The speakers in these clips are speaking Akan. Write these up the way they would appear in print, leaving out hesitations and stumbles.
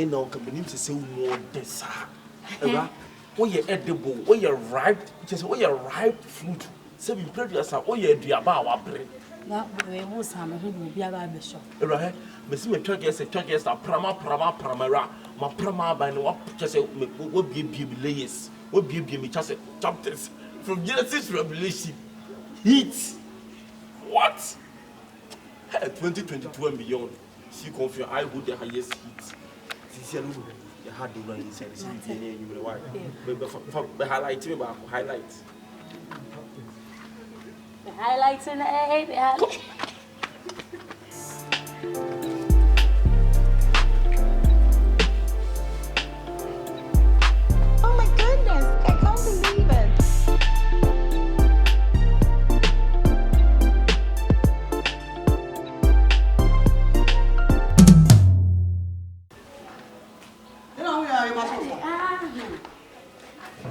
no company to say more this. Oh, you're edible, oh, you're ripe, just oh, you're ripe fruit. 7 previous, oh, you're diaba, bread. That way was some who will be about the shop. Right, Miss Turkey, Pramara, my Prama by no just what be layers, what be me just chapters from Genesis Revelation. Heat. What? 2022 and beyond. See, confion, I would the highest heat. Sincerely, the hard to run inside the city. You will why. But highlight me about highlights. The highlights in the highlights. Oh my goodness, I can't believe it.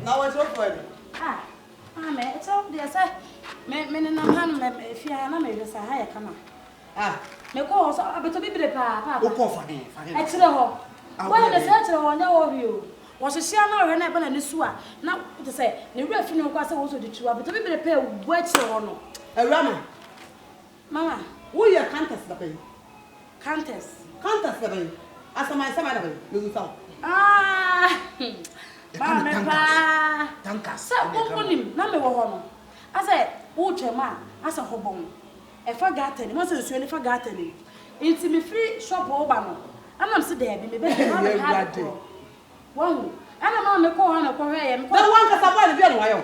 Now what's up for it? It's up there, sir. Men and a man, if you are not maybe a higher come. No cause, but to be papa. Who call for me? It's the hall. Well, the search of no of you. Was a share now and never in the sewer. Now to say, the refuge was also the true, but to be prepared, what's or no? A Rama. Mamma, Who you countess the baby? Countess. Countess the baby. As my son, you saw. Mamma, Tankas. So, what him? Mamma, what I said, oh, man, as a hobon. If I got any, once it's really forgotten. It's me free shop Obama. I'm not so there, be better. One, and I'm the corner of Korea. No one can support the very well.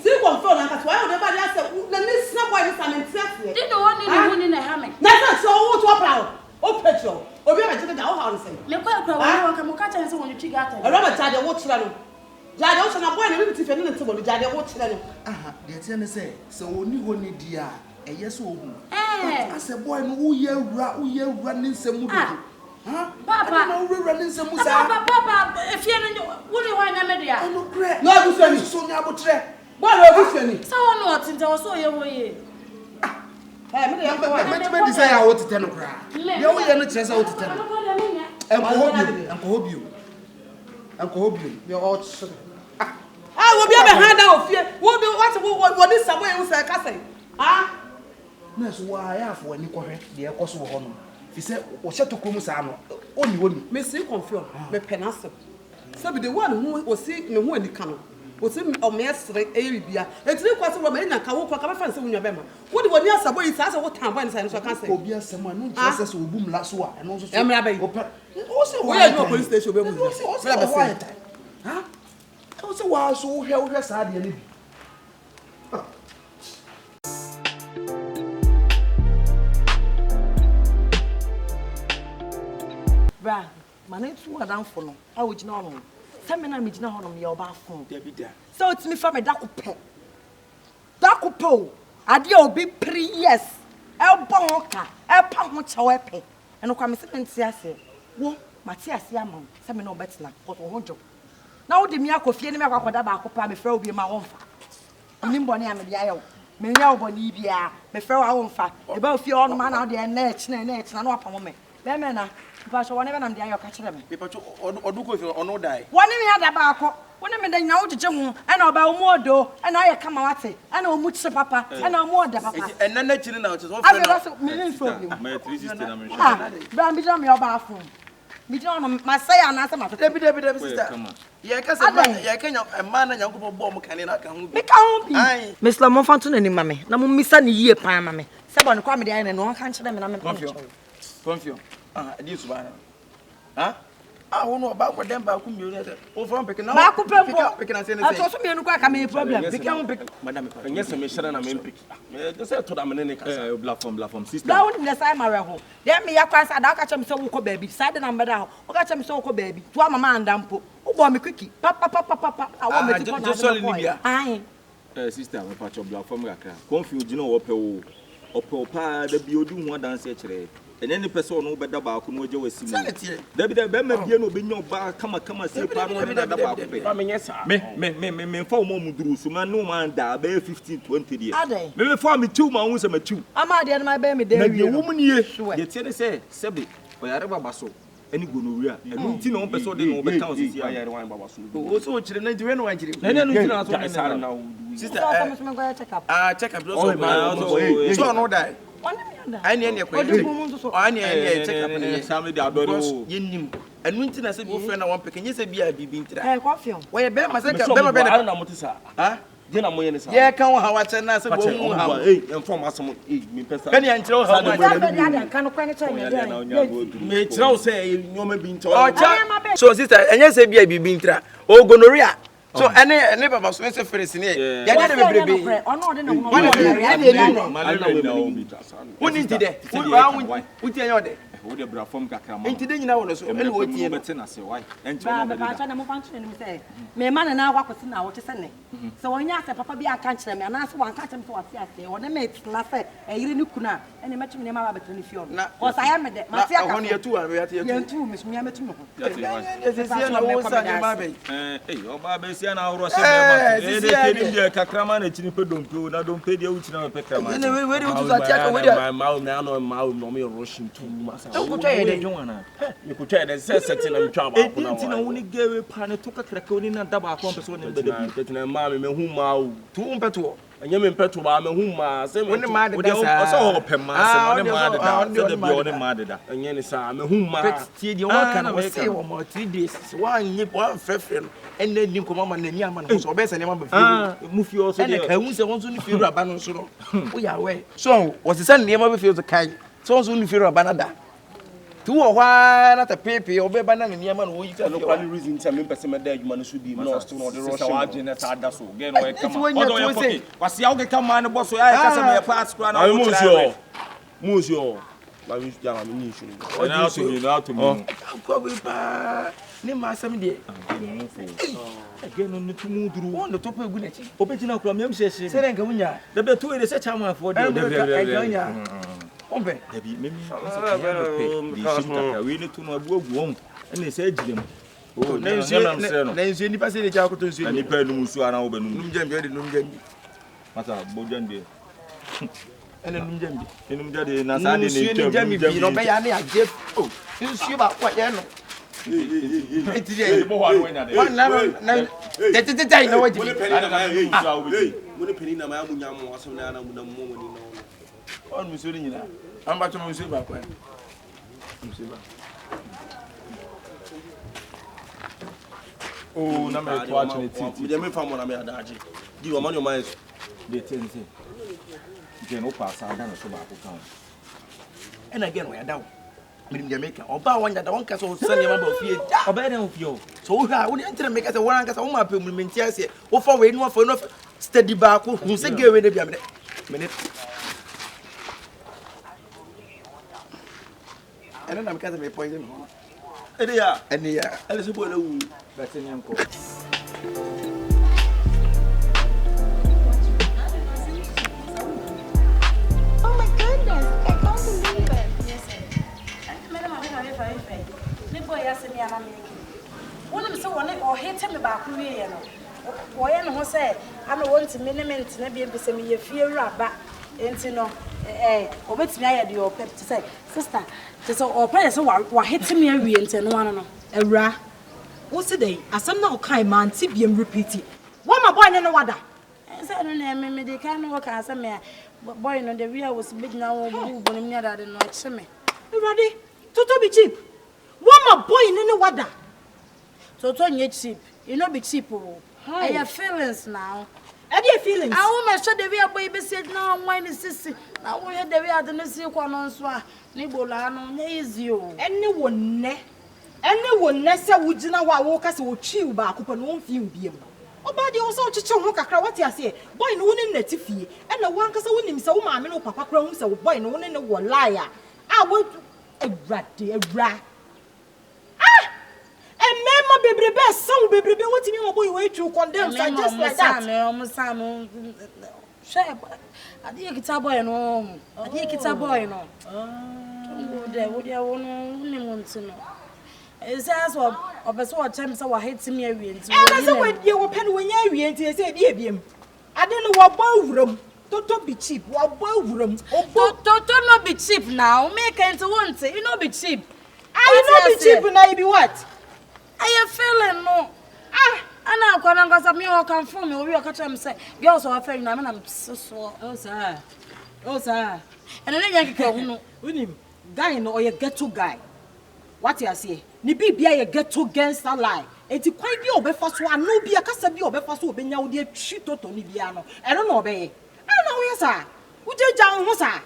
See, confion, and that's why everybody else said, the Miss Snapway is an interesting. Didn't want anyone in a hammock. That's so what about? Oh, petrol. Oh, we are taking our house. No, I come catch and so when you trigger. A rubber child, what's running? Jadon, I'm going to be defending to the Jadon, what's running. The tenant say, so only one dear, a yes or as a boy who year running some. Papa, we're running some. Papa, if you're what do you want, Amelia? No, great. No, you say so now, but what are you so not since I was so your way. I desire what to tell you. You only chance out to tell you. Uncle Hobu, you're all sugar. I will be able to hand out here. What is somewhere who's a cousin? That's why I have when you correct the cost of honor. He said, or shut to Kumusano, only one. Miss you confirm, me penasa. So be the one who was sick in the one in the canal. Was him or master Arabia. It's no question of men and Kawaka come fancy in your member. What do you want to say? It's what time when I can't say. Obia someone who just will boom last one and also also why no police station will also huh? Also why so hell has had any. Bra, man, it's what I'm for no. I would know. Semina me jina hono me oba fun. So it's me from a dakupe. Dakupe. Ade obi 3 years. E bo hoka, e pa ho chewepe. Eno kwa me se ntia ase. Wo, mate ase amam. Se me no betla, but wo hojo. Na wo de mi akofie ne me akwakoda ba akopa me fra obi ma wonfa. Onim bone am de ayo. Me nya obone bia, me fra wa wonfa. E ba ofie ono ma na de na echi na no apamo me. Be me na But I never am the ayo catch them. People or do go or no die. One me had a barco. One me then now to Jamu, and about more do, and I come out, and I'll much papa, and I'll more the papa. And then let you know, I will also millions for you. My 3 sisters, Bram, be done your bathroom. Be done my say, and answer my sister. Yeah, I can't a man and young bomb cannot come. Miss Lamont Fountain and mammy. No, Miss Sunny year, mammy. Someone call me and no one can't them, and I'm confion. This one. Huh? I won't know about what them back over picking up. Picking us in the house. I don't come problem. Madam, yes, I'm Sharon. I'm pick. Just say to them in platform sister. Down in the side, my home. Then me, I can't say, I catch him so baby. Side number down. I catch him so baby. To my man, dampo. Oh, boy, me quickie. Papa. I want me to just Libya. Aye. Sister, I'm a patch of platform. Confused, you know, or pa, the building one dance actually. And any person who better about who will see me. Debbie, the Bemma, no be no bar, come say, me, 4 more mudrus, man, no man, da, 15-20 years. Maybe for me 2 months, I'm a 2. I'm out there, my baby, there. Maybe a woman here, the tennis say, Sebi, or Yaraba Basso. any gonorrhea. And no tin on person dey no be count see here wan baba so. O so chire na nti we no wan chire. Na no tin na so na sister check up. Check up so no die. Ani ene kwa. Ani ene check up ni. Sam dey adore o. Yennim. Enu nti na se bi friend na wan peke nye se bi a bibi ntira. Confion. We be ma se ka be ma be na motisa. Ha? Je na moye ne sa. Ye kan ha wa che na se bo mu ha. Inform asem me pesa. Kan ya nchire ha ma. Kan kwa ne che me chira say nyoma bi nto. So sister, enye se bi a bibi ntira. O gonorrhea. So ene baba so se feresi ne. Ya de bebrebe. Ono de na ho. Woni nti de. Wuti enye ode. Wo de bra fom kakra ma. Nti de nyina wo no so. Ene wo tie beti na se why. Enti wo be pa cha na mo function ni say. Me ma na akwa kwese na wo te se ne. So wonya se papa bi aka nkyere me ana se wan ka kyem se wase ase. Wo ne me na se eyire ni kuna. Ene ma twem ne ma ba betre ni fio. Ko sa ya me de. Ma se aka. Ho ne yetu a me yate yetu. Yetu me me metu me ho. Ese na wo sa ne ma be. Oba be sia na horo se be ba. De kedi de kakra ma na chini pe dompe na dompe de wuti na pe kakra ma. Ene we de wutu sa tia ka we de. Ma no me rushing too much. Kuto ye de jonwana. Me kuto ye de se setting am twa ba ko na. Enti na woni gewe pa ne to kakra ka woni na daba ko pese woni be de bi. Tetina ma me hu ma o. Tu umpeto. Anya me mpeto ba me hu ma se me. Woni ma de da sa. So ho pe ma se woni ma de da. Se de bi woni ma de da. Anya ni sa me hu ma. Tie de won kan we say wo mo 3 days. Wan nyi wan frefre no. Enne ni ko mama na ni ama no so obese ne ma ba fi. Mu fi o so de. Enne ka hu se won so ni fi ru aba no so no. Wo ya we. So wo se san ne ma ba fi o so kai. So won so ni fi ru aba na da. Tu wo hwa na ta pepe obeba na ne ma no wo yi ka no kwani reason tell me person me da adwuma no so di no still no the rush so wa na ta da so get no e kama odo ye poke kwase ya wo kama ne bo so ya ka se me pass kra na wo try musio la wi ya ma ni issue na to me na to me ko bi pa ni ma sam de again no to mu duru won to pa egu na chi obegina kura me msheshe se renga munya da be to e se chama for de Ombe. Dabi memi we need to know abuagu om na se agirem. Oh, na nsu ni pase de ja akoto nsu ni pa num nsu ana wo benu. Num jambi de num jambi. Mata bojande. Ene num jambi. Num jade na sa de ne num jambi bi no be ya na aje. Oh, nsu ba kwa ye no. Eti de mo wa no nya de. Wan na tete na waji. Mo ne peni na ma amunya mo asem na mu na mo ni no. On monsieur nyina amba to monsieur ba kwa monsieur ba oh na me to achi ne titi me me fa mo na me adaji di o mani o mai de tense je no passa ada na so ba ko kan and again we ada me dem Jamaica oba wanya da won ka so sane ma ba fie ja oba dem fie so ha wo ntere me ka se won ka se wo ma pe mu menti ase wo fa we no fa no steady ba ko hu se gewe ne bia me I don't know because of my poison. Edia, Enia, ele se bola u, bete nyanko. Oh my goodness, I can't believe it. Yes, sir. Madam, me boy asked me am making. One of so one or hate me back we no. Boy and ho say, I no want to miniment na be say me fear raba. Enti no obetimi aye de opep to say sister so opep so wa hit me awie enti no wan no Awura wo se dey asem na o kai man ti biem repeat wo ma boy ne no wada say no na me dey kan no ka say me boy no the we was big na wo bu bo me da de no che me Awurade toto be cheap wo ma boy ne no wada toto nye cheap you no be cheap o I feelings now Any feelings? I want my show the way baby said no wine is sissy. Now we had the way I didn't see one on swa. Nibola no easy o. Anyone ne say wujina wa wo kase wo twi ba akopɔ no mfiem biem. Oba de wo so chiche ho kakra what you say. Boy no woni nati fie. E na wo ankasa wonim say wo maame no papa kra hu say wo boy no woni ne wo liar. Ah wo Awura. And mema bebrebe some bebrebe what me obo you to condemn so just like that. Sam share adi kita boy no. Adi kita boy no. Wo de wo no ni montino. Esas obeso o chem say wa hate me awie nti. E say we die wo pen wo nya awie nti say bi ebiem. Ade no wo ba wuram. Toto be cheap. Wo ba wuram. Toto no be cheap now. Make it want it. You no be cheap. not be cheap now, you be what? I am feeling no. Ana akwana ngasa me o confion me obi o catch am say girls are afraid na me na so oh sir and then yan keke hu no unim guy no oye ghetto guy what you say ni bibia ye ghetto gangster lie enti kwan bi obefa so anu bia kasa bi obefa so obenya wo de twi toto ni bia no e no obeye ana wo yesa wo jeja ho sa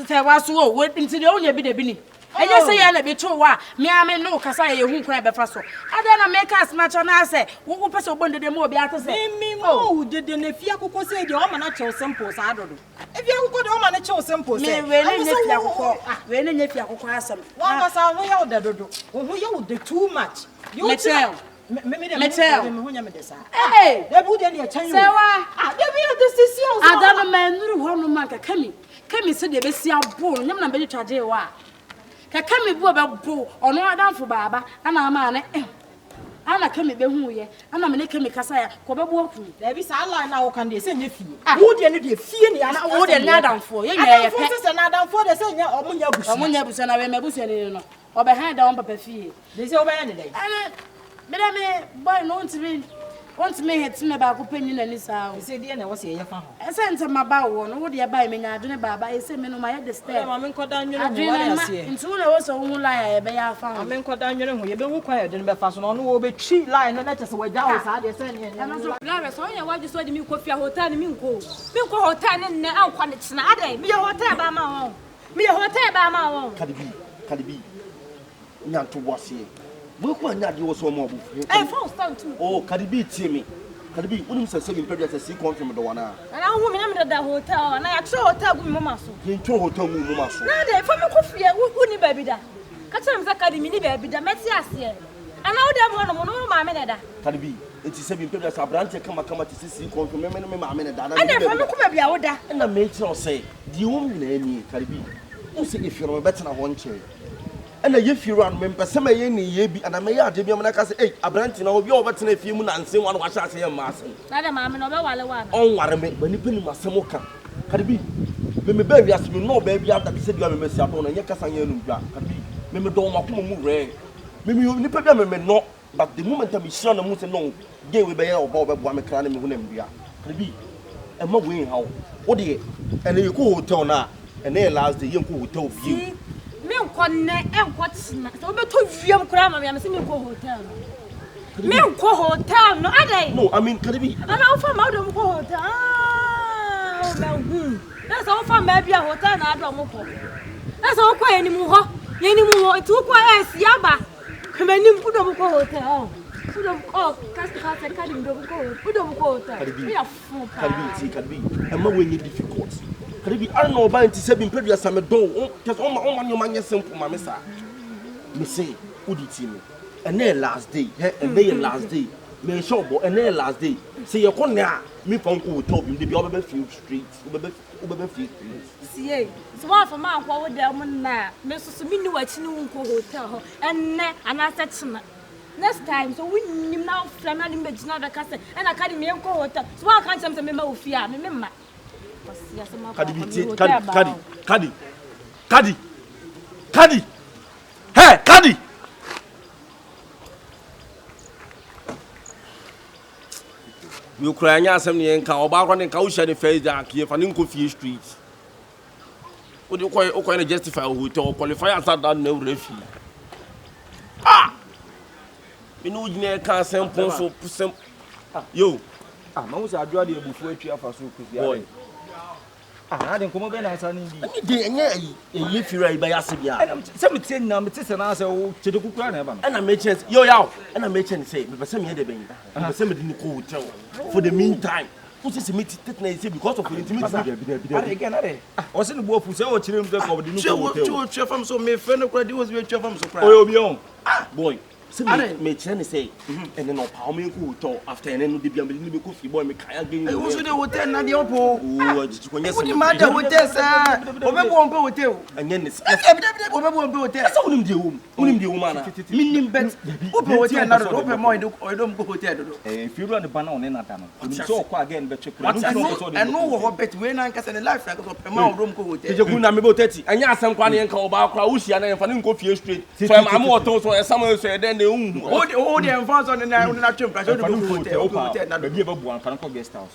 say was wo nti de onya bi de bi ni eje say ya na bi to wa me ame no kasa ye hu kwan befa so ada na make us match na say wo pese obondo de mo obi ato say me mo de na fi akoko say de o ma na chew simple sa adodo e fi akoko de o ma na chew simple say me we na nya fi akoko we na nya fi akoko asem wa kasa ho ya de dodo ho ya de too much you tell me tell me ho nya me de sa eh de bu de na chan you say wa de bi de sisi o ada no man nuru ho no man ka kami se de be si abo nyam na be charge wa kami bu be ono adanfo baba ana ama ne ana kami be hu ye ana me ne kami kasa ya ko be bu oku da bi sa line na wo kan de se nya fie wo de ne de fie ne ana wo de na adanfo ye nya ye pe se na adanfo de se nya omunya busu na we mabusu ne no obe han da on papa fie de se obe ne dai ana me boy no ntimi het me ba ko panyi na ni sa o se de na wo se ye fa ho ese ntama ba wo no wo de ba me nya adwene baba ese me no ma ye de step ma me nkoda nwere ho wa ya se ntu na wo so hu la ya be ya fa ho me nkoda nwere ho ye be hu kwa ya de be fa so no wo be twi line no na chese waja ho sa de se ne na so na so nya waji so de mi ko fia hotel ni mi nko hotel ni ne ankwa ne chena adai mi ye hotel ba ma wo Kadibi nyanto wase we ko anya de wo so mo obu phone stand too oh Kadibi tie me Kadibi unim se se bi pedi se si confirm do wana na hu mi na me da hotel na ya tro hotel gu mi mama so ye tro hotel mu mama so na de fa me ko fia uni ba bi da ka tell me Kadibi ni ba bi da meti ase ana wo da mo no mo no ma me da Kadibi enti se bi pedi se abrante kama ti si confirm me ma me da na ana fa me ko ba bia wo da na me tro say di wo mi na ani Kadibi o se if you better na ho nche ana ye firu an mempe se me ye ni ye bi ana me ye ade bi am na ka se abranti na obi o better na fie mu na nsen wa no wa sha se ye ma ase na de ma me no be wale wa na on ware me bani pe ni masemo ka Kadibi me ba wi asemi no ba bi ada se dia me mesi ado na nye kasa nye nu dwa Kadibi me do ma ko mu re me ni pe bia me no but the moment am sure na mu se no ge we be ye oba oba bua me kra na me hu na mbia Kadibi e ma we ha wo de ene ye ko hotel na ene last day ye ko hotel view me nko ne enko tsena so be to wiem kura ma me se me nko hotel no me nko hotel no adai no I mean Kadibi ana ofa ma do nko hotel ah na hu na so ofa ma bia hotel na ado mo ko na so kwa yeni mu ho tu kwa esi aba kama ni mpudo mo ko hotel Udo ko kasta Kadibi ndo ko udo mo ko hotel ya fu pa Kadibi e ma we ni difficult Kadibi I know ba nti se bi mpedua sa me do just on ma nyoma nye simple ma me sa me say udi ti me and last day and the last day me show bo and last day say you ko na me pon ko hotel bi bi obebe feel street obebe feel sie so wa fa ma akwa wo da mo na me so mi ni wa chi ni nko hotel ho enne ana sa china next time so we nim now from na me gina da kase and Kadibi nko hotel so wa kan cham se me ma ofia me ma Kadi. Hey, Kadi. You cry nya asem ne nka oba kwa ne nka wo hye ne face da kie fa ne nko street. O de ko na justify hotel qualify as that na refi. Ah. Me no gine ka asem pon so sem. Yo. Ma wo se adwa de ebufu atwa fa so ko bia. Ah, de komo be na sa ni bi. De enye firu ai ba ya se bia. Se me tie na me tie se na se wo chede kukura na e ba no. And I mention yo yaw, and I mention say me person me de ben. Me person me de ko hotel for the meantime. Who say me tit na say because of intimate. Are again are. O se no bo fu se o chire mu de ko de no hotel. Chwe fam so me fe no kura di was we chwe fam so kura. Oyo bi on. Boy, me chene say and then how me go to after and then the be me go fi boy me kan again e wo so de hotel na de opo o ko nyese me ma da hotel sa obebo on be hotel anya ne obebo on be hotel sa wonim de wo mana minim bet opo hotel na do opo mo do mo hotel do fi ru an ba na on na da no so ko again be chekura no wo bet we na nka se life na ko ma on do mo hotel Kyekyeku na me be 30 anya asem kwa ne nka oba akra wo hia na yemfa ne nko fie straight so am oto so esam so den de o de enfa so na twem pra so do hotel na be be bu anfa ko guest house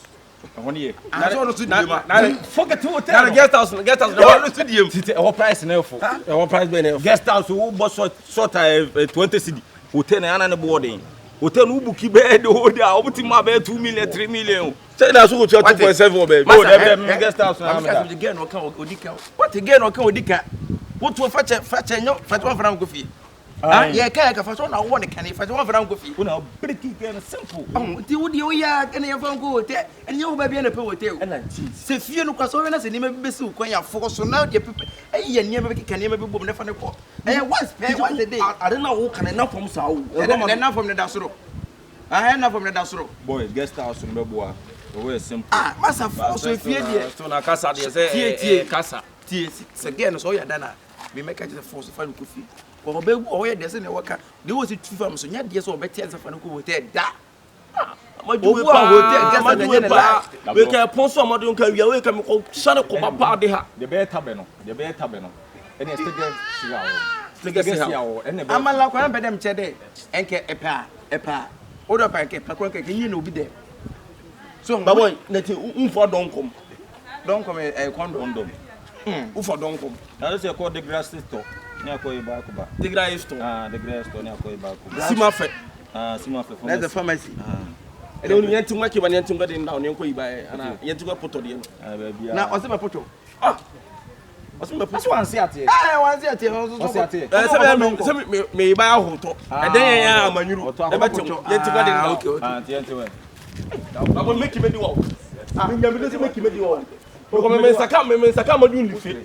ehone ye na so no studio ma na forget hotel na guest house na no studio tite e price na efo e price be na efo guest house wo bo short 20 cedi hotel na yana ne boarding hotel no buki be de ho dia obuti ma be 2 million 3 million say na so go 2.7 be no dem guest house na am again no kan odika what again no kan odika what to fache nyo fache one franc go fi yeah ka fa so na wo ne kan fache one franc go fi una break again simple ti wo di o ya kan ya franc go hotel en yo ba bia na pe hotel se fie no kwa so we na se ni ma be si kwan ya fo so na de pepe ya ni ma be kan ni ma be bom na fa ne ko once a day are na wo kan na fom sa wo na fom ne da soro na fom ne da soro boy guest house no be boa we simple masa fo so fie de so na kasa de say kasa tie se again so ya dana me make just force fa ko fi ko be go ye de se ne waka de wo si tu fam so nya de so be tie se fa ko hotel da majuwe pa hotel gasa na nye la we ka ponso amadu nka wi we ka me ko share ko papa de ha de be tabe no ene stege si hawo amala ko na be dem che de enke epa odo pa enke pa ko enke yin no bi de so baboy na ti unfo donkom e condom ufo donkom na se ko de grass store ni akoy ba ko ba de grass store de grass store ni akoy ba ko sima fe that's the pharmacy ele onu yanti mwaki ba yanti ngade ndawo ni nkoyi ba ana yanti ko poto de na o se me poto Osi wansi ate. Wansi ate. Osi ate. Se me ba ahoto. Eden ya amanyuru. E betem. Yenti gade na. Okay. Yenti we. Babo make me di wo. Me nyame do se make me di wo. Ko me saka madu life.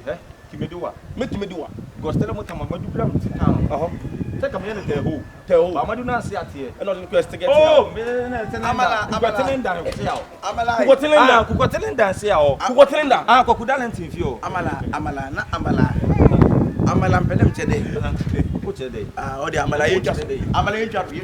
Kimedi wa. Make me di wa. Gostele mo tama madu blam ti kan. Take am yene teho. Amadu na ase ate. E no request get ya. Oh, me na tene. Amala. Kukotelenda se ya o. Kukotelenda. Kokudalenti fi o. Amala mpelem chede. Ko chede. O de amala ye chede. Amala ye chede.